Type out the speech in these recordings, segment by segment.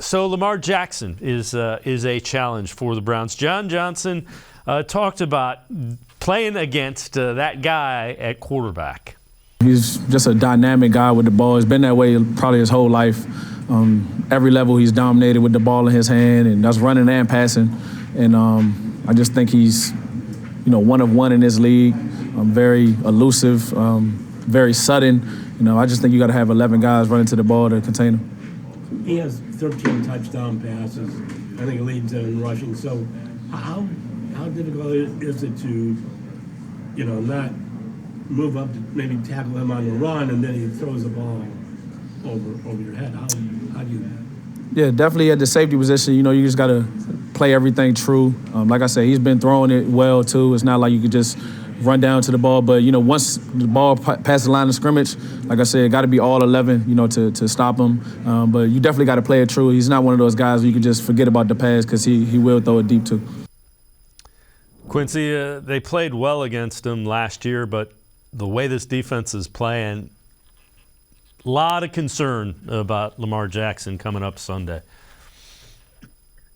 So Lamar Jackson is a challenge for the Browns. John Johnson talked about playing against that guy at quarterback. He's just a dynamic guy with the ball. He's been that way probably his whole life. Every level he's dominated with the ball in his hand, and that's running and passing. And I just think he's, one of one in this league. Very elusive, very sudden. I just think you got to have 11 guys running to the ball to contain him. He has 13 touchdown passes. I think he leads in rushing. So how difficult is it to, not move up to maybe tackle him on the run and then he throws the ball over your head? How do you? Yeah, definitely at the safety position, you just got to play everything true. Like I said, he's been throwing it well too. It's not like you could just run down to the ball. But, once the ball passes the line of scrimmage, like I said, it got to be all 11, to stop him. But you definitely got to play it true. He's not one of those guys where you can just forget about the pass because he will throw it deep too. Quincy, they played well against him last year, but the way this defense is playing, a lot of concern about Lamar Jackson coming up Sunday.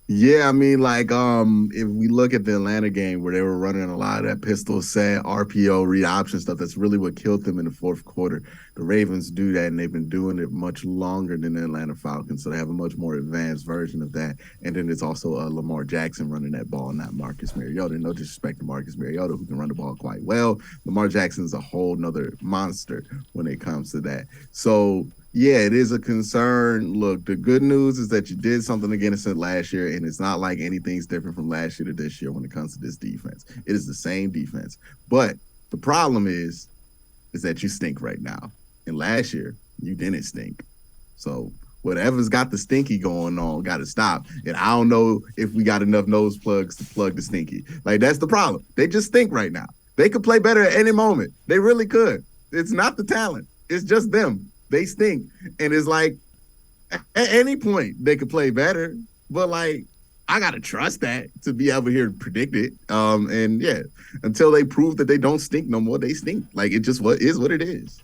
Yeah, if we look at the Atlanta game where they were running a lot of that pistol set, RPO, read option stuff, that's really what killed them in the fourth quarter. The Ravens do that, and they've been doing it much longer than the Atlanta Falcons, so they have a much more advanced version of that. And then it's also Lamar Jackson running that ball, not Marcus Mariota. No disrespect to Marcus Mariota, who can run the ball quite well. Lamar Jackson's a whole nother monster when it comes to that. So, yeah, it is a concern. Look, the good news is that you did something against it last year, and it's not like anything's different from last year to this year when it comes to this defense. It is the same defense. But the problem is that you stink right now. And last year, you didn't stink. So whatever's got the stinky going on got to stop. And I don't know if we got enough nose plugs to plug the stinky. That's the problem. They just stink right now. They could play better at any moment. They really could. It's not the talent. It's just them. They stink. And it's like, at any point, they could play better. But, I got to trust that to be able here to predict it. And, yeah, until they prove that they don't stink no more, they stink. It just is what it is.